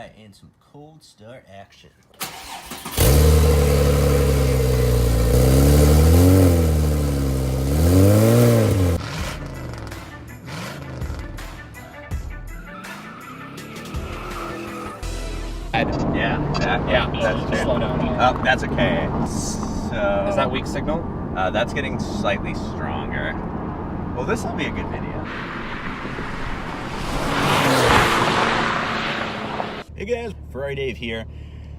Alright, and some cold start action. That's true. Slow down. Oh, that's okay. So Is that weak signal? That's getting slightly stronger. Well, this will be a good video. Hey guys, Ferrari Dave here.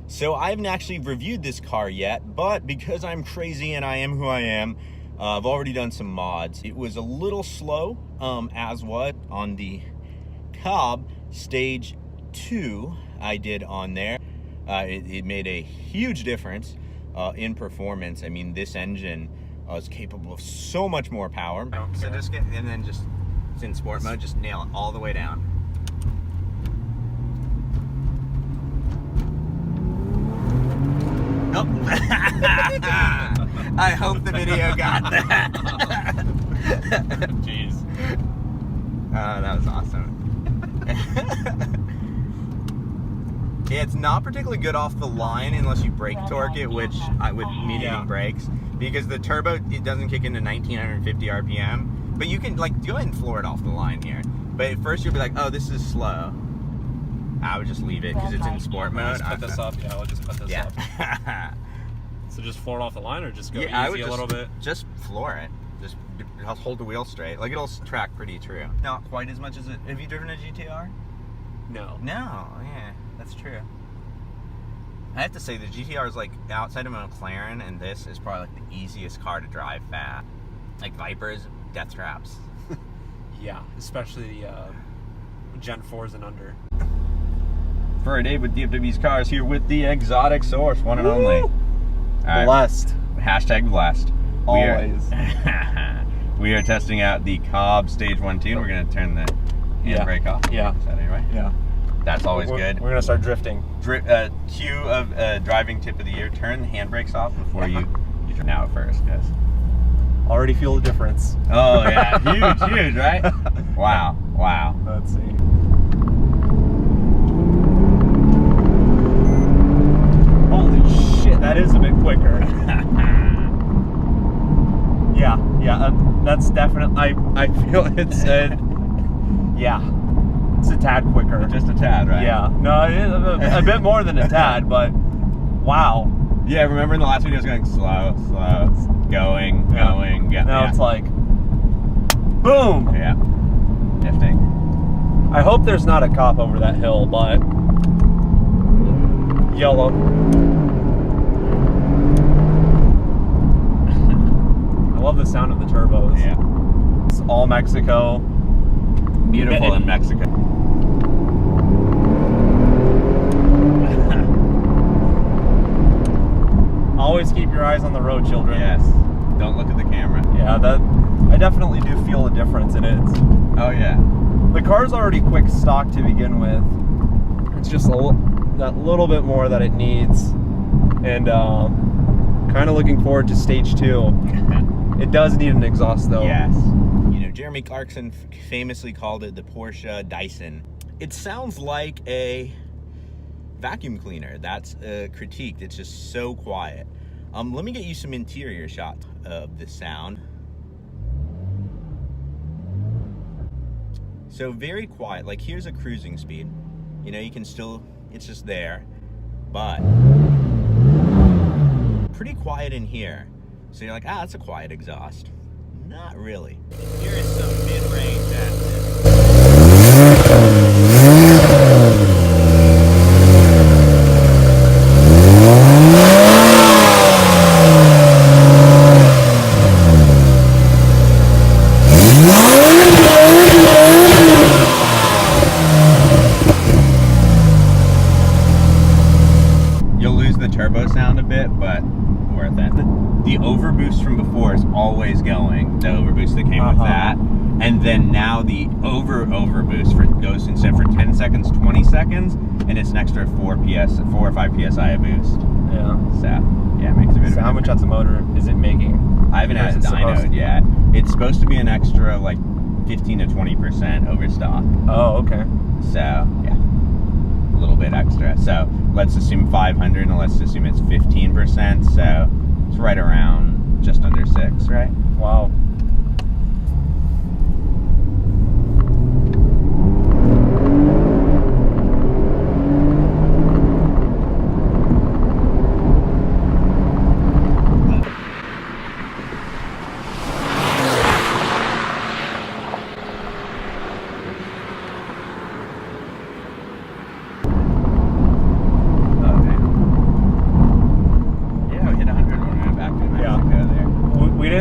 So I haven't actually reviewed this car yet, but because I'm crazy and I am who I am, I've already done some mods. It was a little slow, as what on the Cobb Stage 2 I did on there. It made a huge difference in performance. I mean, this engine is capable of so much more power. So just get, and then just, it's in sport mode, just nail it all the way down. Oh. I hope the video got that. Jeez. That was awesome. Yeah, it's not particularly good off the line unless you brake torque it, which I would medium brakes, because the turbo, it doesn't kick into 1950 RPM, but you can like go ahead and floor it off the line here. But at first you'll be like, oh, this is slow. I would just leave it because it's in sport mode. Let's put this up. Yeah, we'll just put this up. So just floor it off the line, or just go easy I would a little bit? Just floor it. Just hold the wheel straight. Like, it'll track pretty true. Not quite as much as it. Have you driven a GTR? No. No, yeah, that's true. I have to say, the GTR is like, outside of a McLaren, and this is probably like the easiest car to drive fast. Like Vipers, death traps. Yeah, especially Gen 4s and under. For a day with DFW's cars, here with the exotic source, one and only. Right. Blessed. Hashtag blessed. Always. We are testing out the Cobb Stage 1 tune. We're going to turn the handbrake off. Yeah. Is that anyway? Yeah. That's always good. We're going to start drifting. Cue of driving tip of the year. Turn the handbrakes off before you now first, guys. Already feel the difference. Oh, yeah. Huge, right? Wow. Let's see. Holy shit, that is a bit quicker. Yeah, that's definitely, I feel it's it's a tad quicker. Just a tad, right? Yeah, no, a bit more than a tad, but wow. Yeah, remember in the last video I was going slow, going. Now it's like, boom. Yeah, nifty. I hope there's not a cop over that hill, but yellow. I love the sound of the turbos. Yeah. It's all Mexico. Beautiful in Mexico. Always keep your eyes on the road, children. Yes. Don't look at the camera. Yeah, I definitely do feel a difference in it. Oh yeah. The car's already quick stock to begin with. It's just that little bit more that it needs, and kind of looking forward to stage 2. It does need an exhaust though. Yes. You know, Jeremy Clarkson famously called it the Porsche Dyson. It sounds like a vacuum cleaner. That's critiqued. It's just so quiet. Let me get you some interior shots of the sound. So very quiet. Like, here's a cruising speed. You know, you can still, it's just there, but pretty quiet in here. So you're like, that's a quiet exhaust. Not really. Here is some mid-range at You'll lose the turbo sound a bit, but worth it. The overboost from before is always going. The overboost that came with that, and then now the overboost goes instead for 10 seconds, 20 seconds, and it's an extra 4 or 5 psi of boost. Yeah. So yeah, it makes a bit. So how much out the motor is it making? I haven't had it dynoed yet. It's supposed to be an extra like 15 to 20% overstock. Oh, okay. So yeah, little bit extra. So let's assume 500, and let's assume it's 15%. So it's right around just under 6, right? Wow.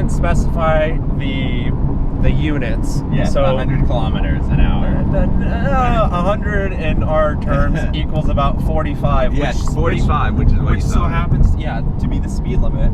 Specify the units. Yeah, so 100 kilometers an hour. 100 in our terms equals about 45. Yes, 45, which is what which so happens, yeah, to be the speed limit.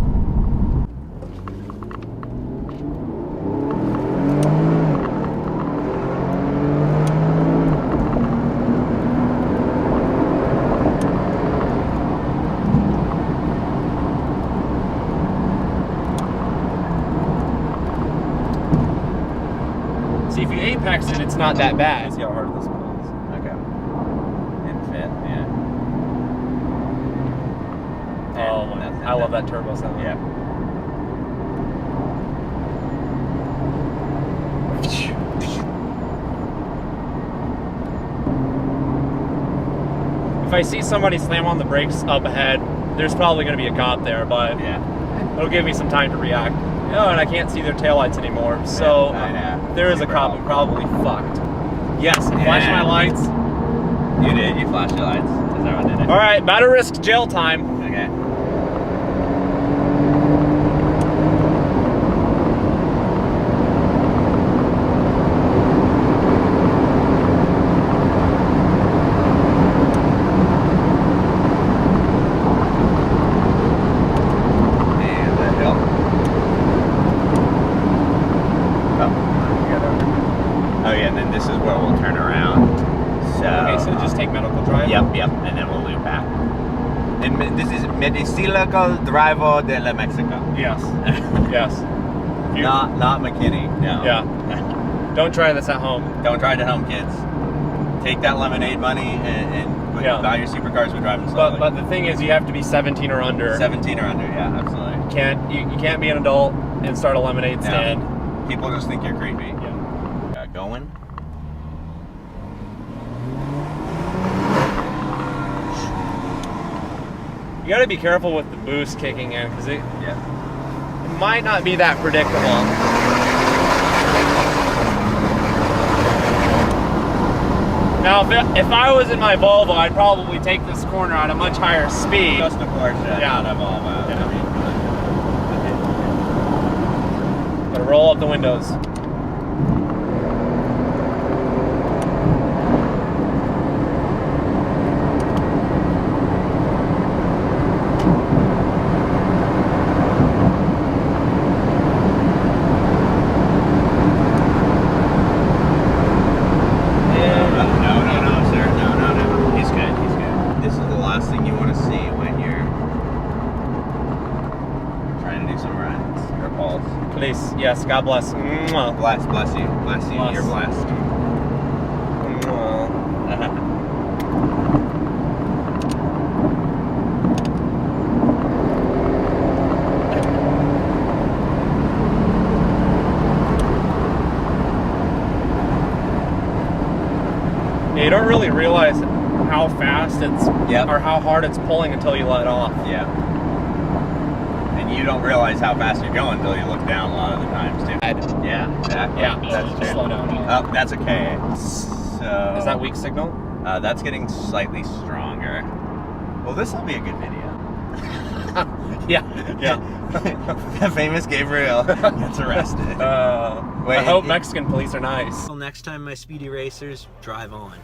See, if you apex it, it's not that bad. See how hard this one is. Okay. In fifth, yeah. Oh, I love that turbo sound. Yeah. If I see somebody slam on the brakes up ahead, there's probably going to be a cop there, but Yeah. it'll give me some time to react. Oh, and I can't see their taillights anymore, so there is a cop I'm probably fucked. Yes, flash my lights. You did? You flashed your lights? Is that what did it? All right, about to risk jail time. Okay. Yep, and then we'll loop back. And this is Medicilico Drivo de la Mexico. Yes. Yes. Not McKinney. No. Yeah. Don't try this at home. Don't try it at home, kids. Take that lemonade money and buy your supercars with driving slowly. But the thing is, you have to be 17 or under. 17 or under, yeah, absolutely. You can't be an adult and start a lemonade stand. People just think you're creepy. Yeah. Going. You gotta be careful with the boost kicking in, because it might not be that predictable. Now, if I was in my Volvo, I'd probably take this corner at a much higher speed. Just a Porsche, not a Volvo. Yeah. Gotta roll up the windows. Yes, God bless. Mwah. Bless you. Bless you. You're blessed. You don't really realize how fast it's or how hard it's pulling until you let it off. Yeah. And you don't realize how fast you're going until you look down a lot of the times too. Yeah, exactly. Yeah, that's true. Slow down. Oh, that's okay. So is that weak signal? That's getting slightly stronger. Well, this will be a good video. Yeah. The famous Gabriel gets arrested. Wait, I hope Mexican police are nice. Well, next time, my speedy racers, drive on.